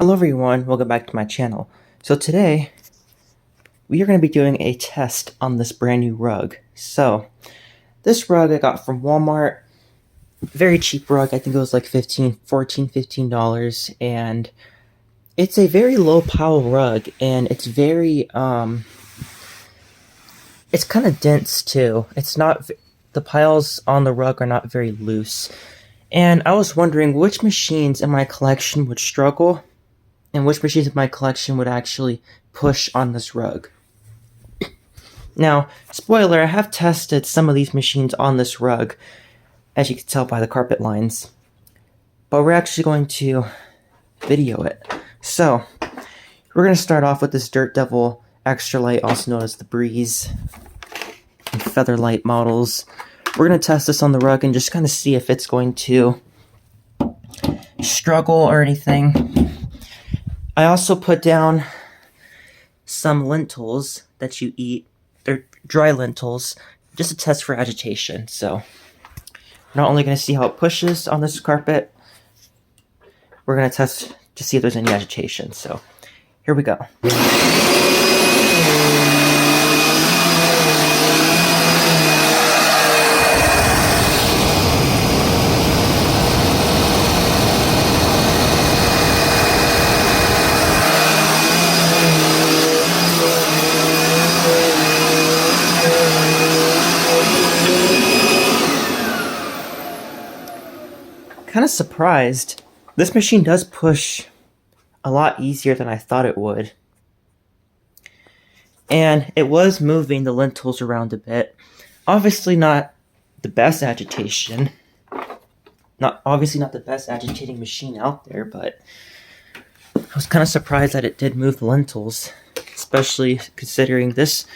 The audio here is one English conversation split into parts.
Hello everyone, welcome back to my channel. So today, we are going to be doing a test on this brand new rug. So, this rug I got from Walmart, very cheap rug, I think it was like $15, and it's a very low pile rug, and it's very, it's kind of dense too. It's not, the piles on the rug are not very loose. And I was wondering which machines in my collection would struggle and which machines in my collection would actually push on this rug. Now, spoiler, I have tested some of these machines on this rug, as you can tell by the carpet lines, but we're actually going to video it. So, we're going to start off with this Dirt Devil Extra Light, also known as the Breeze, and Featherlight models. We're going to test this on the rug and just kind of see if it's going to struggle or anything. I also put down some lentils that you eat. They're dry lentils, just a test for agitation. So, we're not only going to see how it pushes on this carpet, we're going to test to see if there's any agitation. So, here we go. Kind of surprised. This machine does push a lot easier than I thought it would. And it was moving the lentils around a bit. Obviously not the best agitation. Obviously not the best agitating machine out there, but I was kind of surprised that it did move the lentils, especially considering this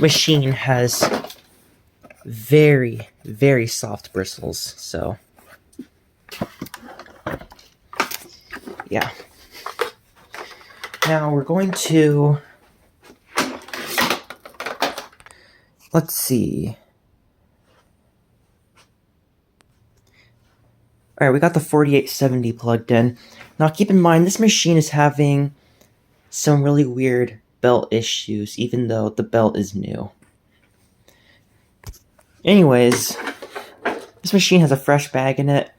machine has very, very soft bristles, so yeah. Now we're going to, let's see. Alright, we got the 4870 plugged in. Now keep in mind, this machine is having some really weird belt issues, even though the belt is new. Anyways, this machine has a fresh bag in it,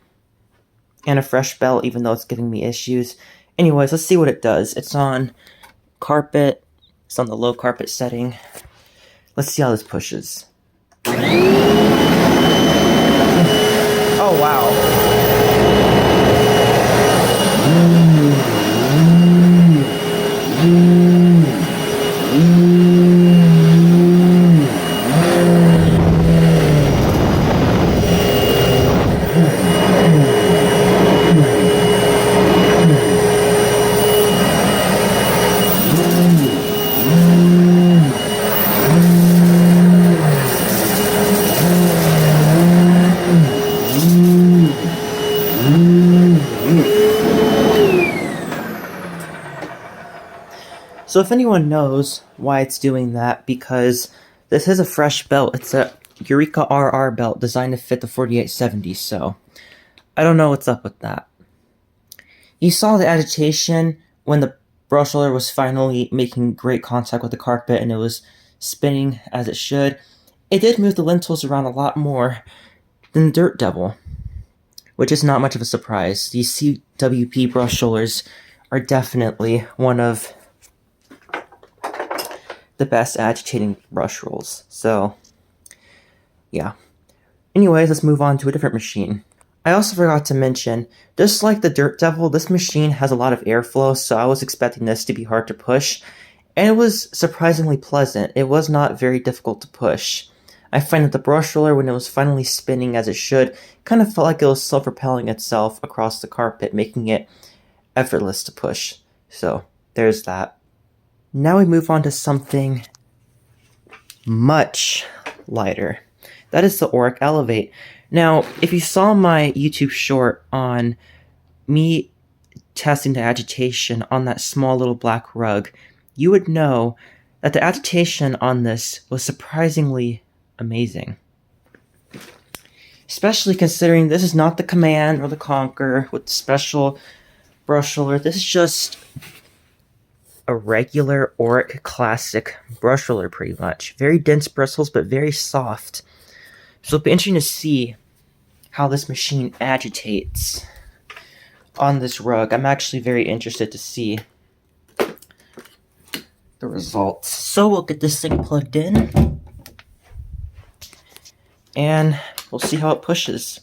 and a fresh belt, even though it's giving me issues. Anyways, let's see what it does. It's on carpet. It's on the low carpet setting. Let's see how this pushes. Oh, wow. So if anyone knows why it's doing that, because this is a fresh belt. It's a Eureka RR belt designed to fit the 4870, so I don't know what's up with that. You saw the agitation when the brush roller was finally making great contact with the carpet and it was spinning as it should. It did move the lentils around a lot more than Dirt Devil, which is not much of a surprise. These CWP brush rollers are definitely one of the best agitating brush rolls. So, yeah. Anyways, let's move on to a different machine. I also forgot to mention, just like the Dirt Devil, this machine has a lot of airflow, so I was expecting this to be hard to push, and it was surprisingly pleasant. It was not very difficult to push. I find that the brush roller, when it was finally spinning as it should, kind of felt like it was self-propelling itself across the carpet, making it effortless to push. So, there's that. Now we move on to something much lighter. That is the Oreck Elevate. Now, if you saw my YouTube short on me testing the agitation on that small little black rug, you would know that the agitation on this was surprisingly amazing. Especially considering this is not the Command or the Conquer with the special brush roller. This is just a regular Oric Classic brush roller, pretty much. Very dense bristles, but very soft. So it'll be interesting to see how this machine agitates on this rug. I'm actually very interested to see the results. So we'll get this thing plugged in, and we'll see how it pushes.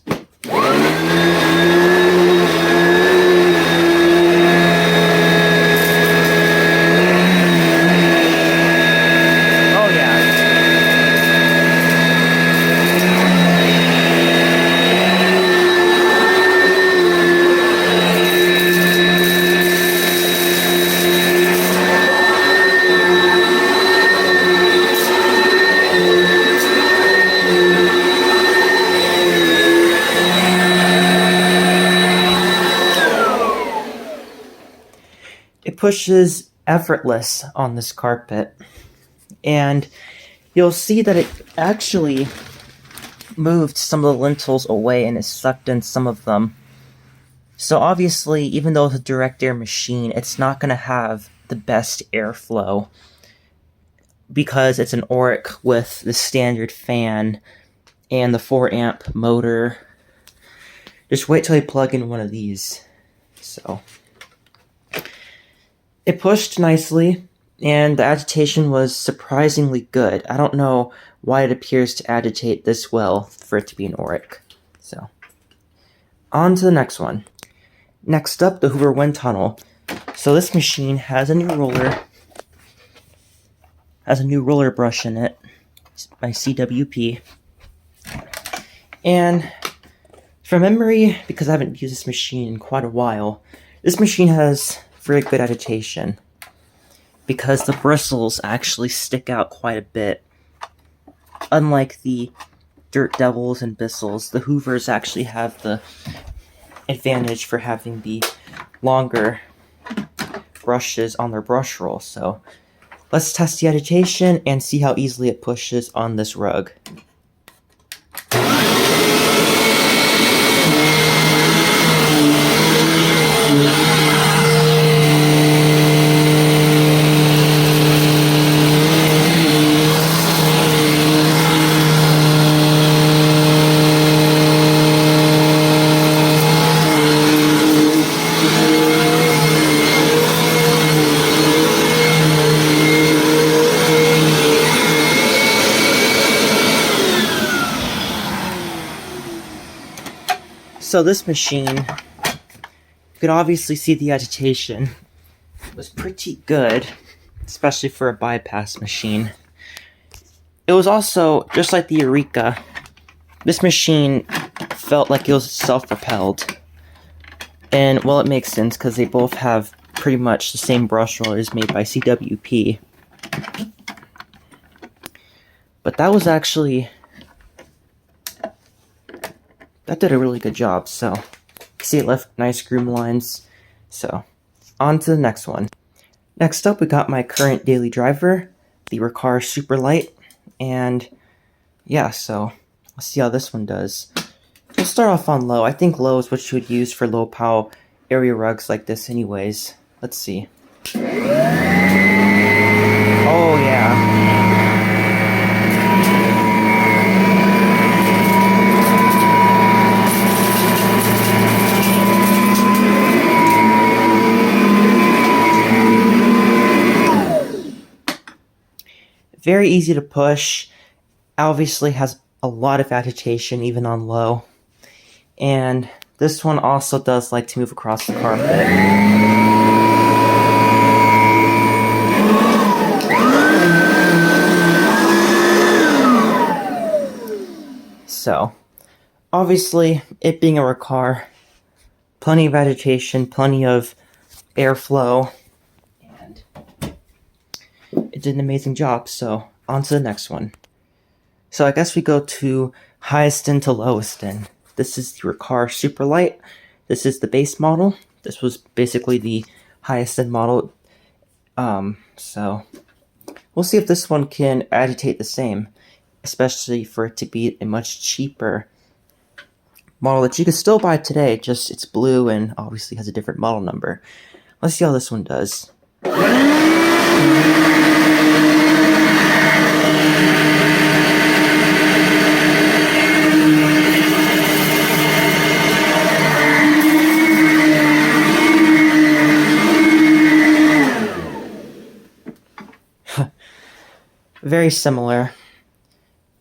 It pushes effortless on this carpet, and you'll see that it actually moved some of the lintels away and it sucked in some of them. So obviously, even though it's a direct air machine, it's not going to have the best airflow because it's an Oric with the standard fan and the 4 amp motor. Just wait till I plug in one of these. So it pushed nicely, and the agitation was surprisingly good. I don't know why it appears to agitate this well for it to be an Oric. So, on to the next one. Next up, the Hoover Wind Tunnel. So this machine has a new roller. Has a new roller brush in it by CWP. And from memory, because I haven't used this machine in quite a while, this machine has very good agitation because the bristles actually stick out quite a bit. Unlike the Dirt Devils and Bissels, the Hoovers actually have the advantage for having the longer brushes on their brush roll. So let's test the agitation and see how easily it pushes on this rug. So this machine, you could obviously see the agitation was pretty good, especially for a bypass machine. It was also, just like the Eureka, this machine felt like it was self-propelled. And, well, it makes sense because they both have pretty much the same brush rollers made by CWP. But that was actually... that did a really good job, so see it left nice groove lines. So on to the next one. Next up, we got my current daily driver, the Riccar Superlight, and yeah, so let's see how this one does. We'll start off on low. I think low is what you would use for low power area rugs like this anyways. Let's see. Oh yeah. Very easy to push, obviously has a lot of agitation even on low, and this one also does like to move across the carpet. So, obviously, it being a Riccar, plenty of agitation, plenty of airflow, it did an amazing job. So on to the next one. So I guess we go to highest end to lowest end. This is the Riccar Superlight. This is the base model. This was basically the highest end model. So we'll see if this one can agitate the same, especially for it to be a much cheaper model that you can still buy today, just it's blue and obviously has a different model number. Let's see how this one does.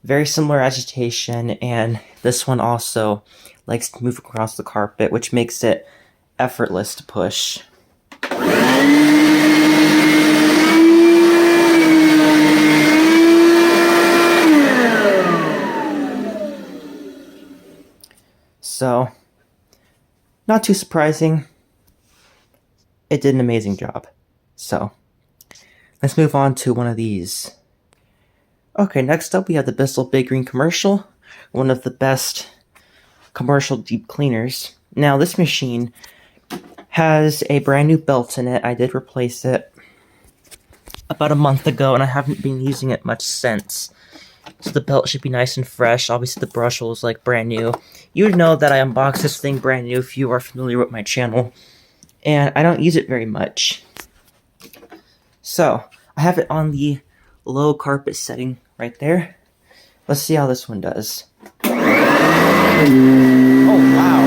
Very similar agitation, and this one also likes to move across the carpet, which makes it effortless to push. So, not too surprising. It did an amazing job. So, let's move on to one of these. Okay, next up we have the Bissell Big Green Commercial, one of the best commercial deep cleaners. Now this machine has a brand new belt in it. I did replace it about a month ago and I haven't been using it much since. So the belt should be nice and fresh. Obviously the brush is like brand new. You would know that I unboxed this thing brand new if you are familiar with my channel. And I don't use it very much. So, I have it on the low carpet setting right there. Let's see how this one does. Oh, wow.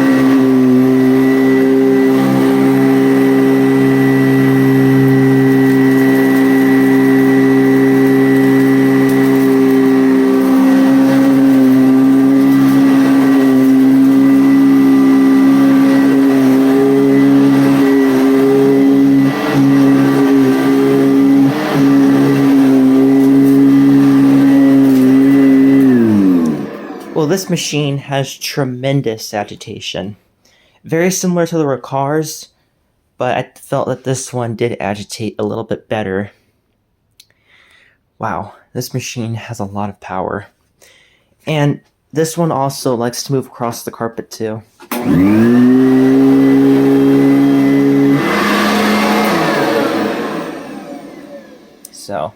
Well, this machine has tremendous agitation. Very similar to the Ricars, but I felt that this one did agitate a little bit better. Wow, this machine has a lot of power. And this one also likes to move across the carpet too. So,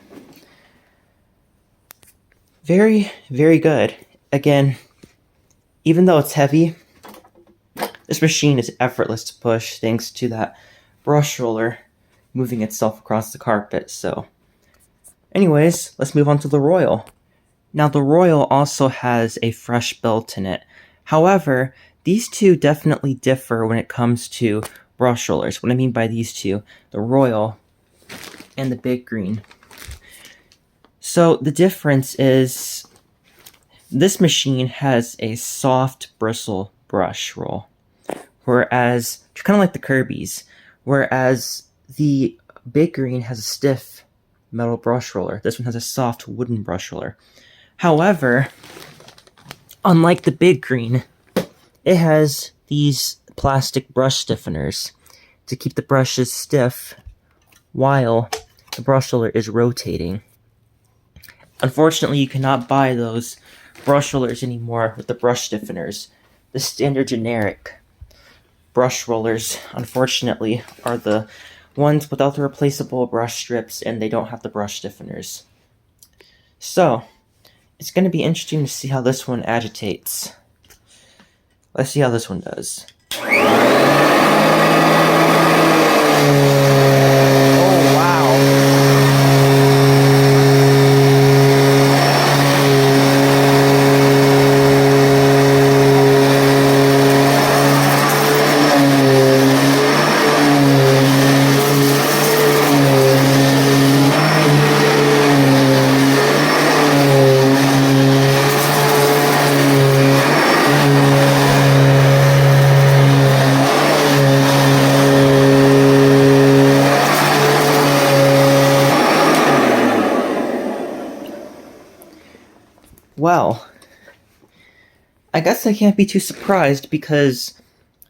very, very good. Again, even though it's heavy, this machine is effortless to push thanks to that brush roller moving itself across the carpet. So, anyways, let's move on to the Royal. Now, the Royal also has a fresh belt in it. However, these two definitely differ when it comes to brush rollers. What I mean by these two, the Royal and the Big Green. So, the difference is this machine has a soft bristle brush roll, whereas, kind of like the Kirby's, whereas the Big Green has a stiff metal brush roller. This one has a soft wooden brush roller. However, unlike the Big Green, it has these plastic brush stiffeners to keep the brushes stiff while the brush roller is rotating. Unfortunately, you cannot buy those brush rollers anymore with the brush stiffeners. The standard generic brush rollers, unfortunately, are the ones without the replaceable brush strips, and they don't have the brush stiffeners. So, it's going to be interesting to see how this one agitates. Let's see how this one does. Oh, wow. Well, I guess I can't be too surprised because,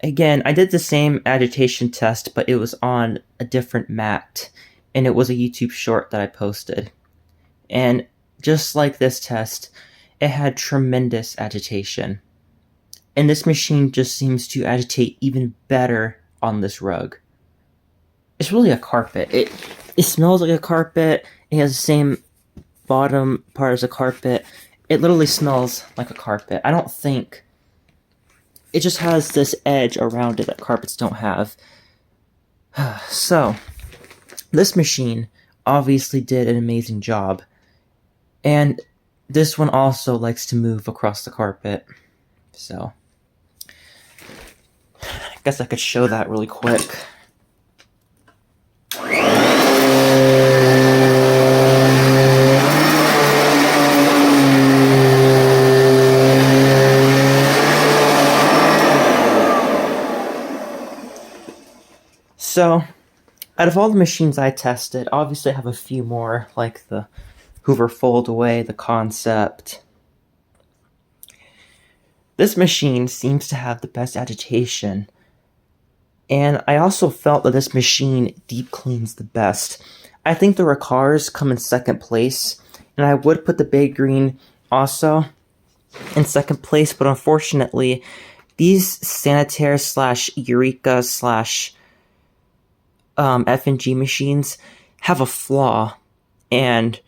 again, I did the same agitation test, but it was on a different mat, and it was a YouTube short that I posted. And just like this test, it had tremendous agitation. And this machine just seems to agitate even better on this rug. It's really a carpet. It smells like a carpet. It has the same bottom part as a carpet. It literally smells like a carpet. I don't think it just has this edge around it that carpets don't have. So, this machine obviously did an amazing job. And this one also likes to move across the carpet. So, I guess I could show that really quick. So, out of all the machines I tested, obviously I have a few more, like the Hoover Foldaway, the Concept. This machine seems to have the best agitation, and I also felt that this machine deep cleans the best. I think the Ricars come in second place, and I would put the Big Green also in second place, but unfortunately, these Sanitaire / Eureka / F&G machines have a flaw, and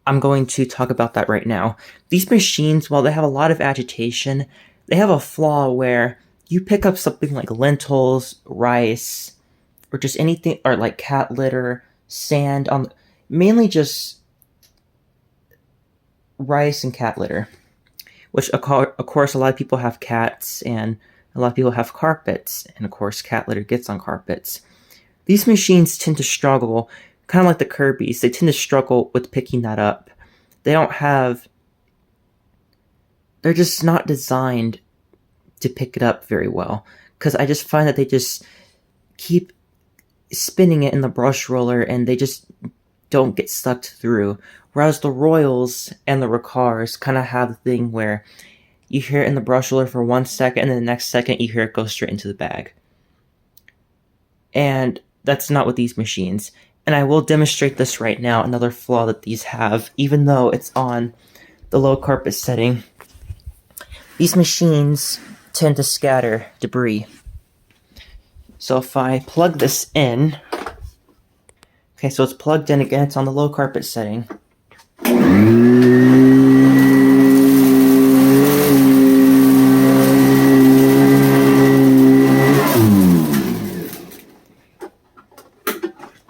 I'm going to talk about that right now. These machines, while they have a lot of agitation, they have a flaw where you pick up something like lentils, rice, or just anything, or like cat litter, sand, mainly just rice and cat litter, which of course a lot of people have cats, and a lot of people have carpets, and of course cat litter gets on carpets. These machines tend to struggle, kind of like the Kirby's, they tend to struggle with picking that up. They're just not designed to pick it up very well, because I just find that they just keep spinning it in the brush roller and they just don't get sucked through. Whereas the Royals and the Ricars kind of have the thing where you hear it in the brush roller for 1 second, and then the next second you hear it go straight into the bag. And that's not with these machines. And I will demonstrate this right now, another flaw that these have, even though it's on the low carpet setting. These machines tend to scatter debris. So if I plug this in, okay, so it's plugged in again, it's on the low carpet setting.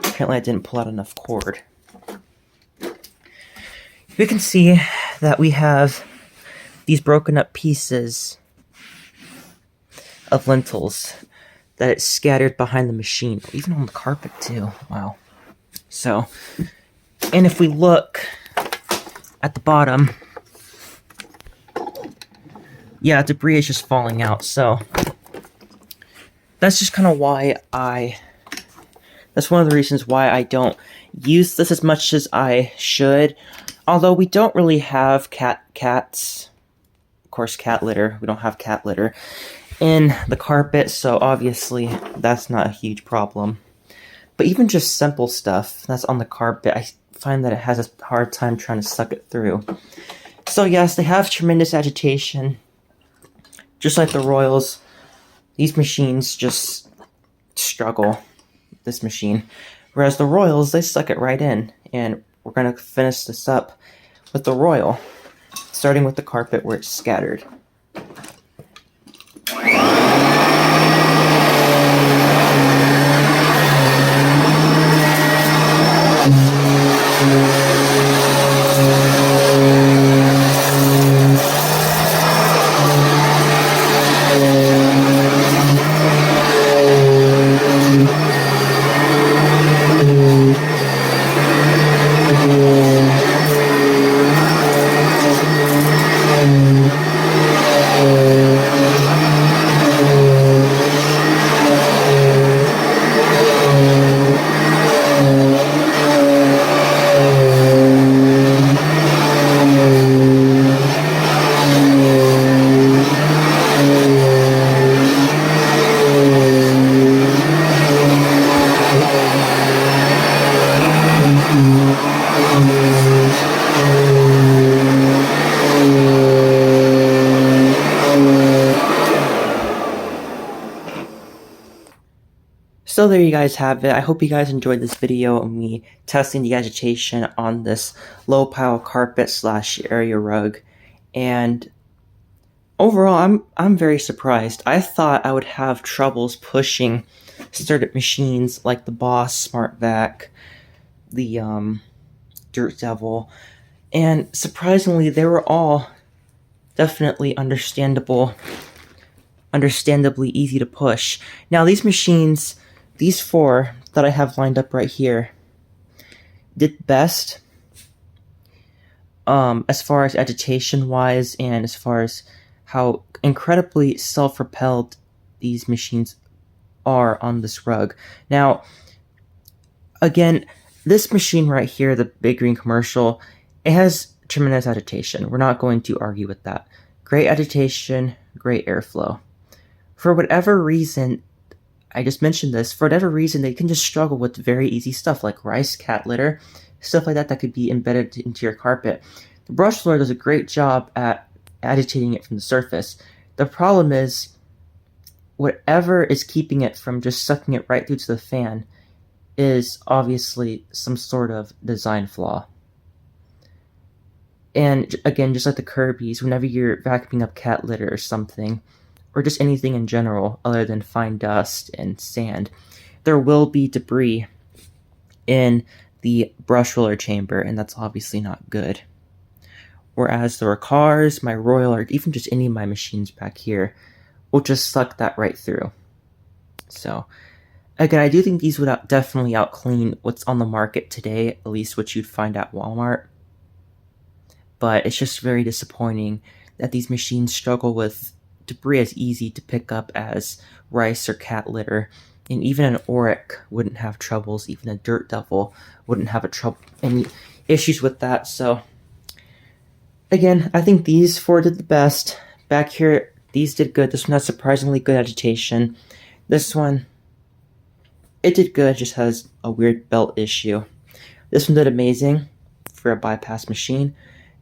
Apparently I didn't pull out enough cord. We can see that we have these broken up pieces of lentils that it's scattered behind the machine, even on the carpet too. Wow. So, and if we look at the bottom, yeah, debris is just falling out. So that's just kind of why that's one of the reasons why I don't use this as much as I should. Although we don't really have cats, of course cat litter, we don't have cat litter in the carpet, so obviously that's not a huge problem. But even just simple stuff that's on the carpet, I find that it has a hard time trying to suck it through. So yes, they have tremendous agitation. Just like the Royals, these machines just struggle, this machine. Whereas the Royals, they suck it right in. And we're going to finish this up with the Royal, starting with the carpet where it's scattered. So there you guys have it. I hope you guys enjoyed this video of me testing the agitation on this low pile carpet / area rug. And overall, I'm very surprised. I thought I would have troubles pushing startup machines like the Boss Smart Vac, the Dirt Devil, and surprisingly, they were all definitely understandably easy to push. Now, these machines, these four that I have lined up right here, did best as far as agitation wise and as far as how incredibly self-propelled these machines are on this rug. Now, again, this machine right here, the Big Green Commercial, it has tremendous agitation. We're not going to argue with that. Great agitation, great airflow. For whatever reason, I just mentioned this, for whatever reason, they can just struggle with very easy stuff like rice, cat litter, stuff like that could be embedded into your carpet. The brush roller does a great job at agitating it from the surface. The problem is, whatever is keeping it from just sucking it right through to the fan is obviously some sort of design flaw. And again, just like the Kirby's, whenever you're vacuuming up cat litter or something, or just anything in general other than fine dust and sand, there will be debris in the brush roller chamber, and that's obviously not good. Whereas the Ricars, my Royal, or even just any of my machines back here will just suck that right through. So, again, I do think these would definitely out-clean what's on the market today, at least what you'd find at Walmart. But it's just very disappointing that these machines struggle with debris as easy to pick up as rice or cat litter, and even an Oreck wouldn't have troubles. Even a Dirt Devil wouldn't have any issues with that. So again, I think these four did the best. Back here, these did good. This one has surprisingly good agitation. This one, it did good, just has a weird belt issue. This one did amazing for a bypass machine,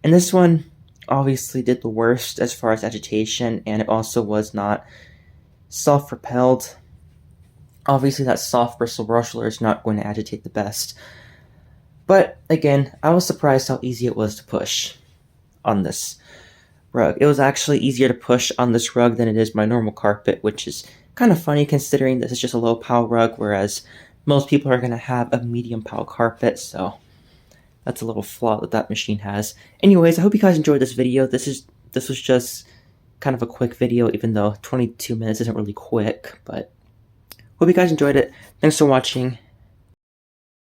and this one obviously did the worst as far as agitation, and it also was not self-propelled. Obviously, that soft bristle brush roller is not going to agitate the best. But again, I was surprised how easy it was to push on this rug. It was actually easier to push on this rug than it is my normal carpet, which is kind of funny considering this is just a low pile rug, whereas most people are going to have a medium pile carpet, so that's a little flaw that machine has. Anyways, I hope you guys enjoyed this video. This was just kind of a quick video, even though 22 minutes isn't really quick, but hope you guys enjoyed it. Thanks for watching,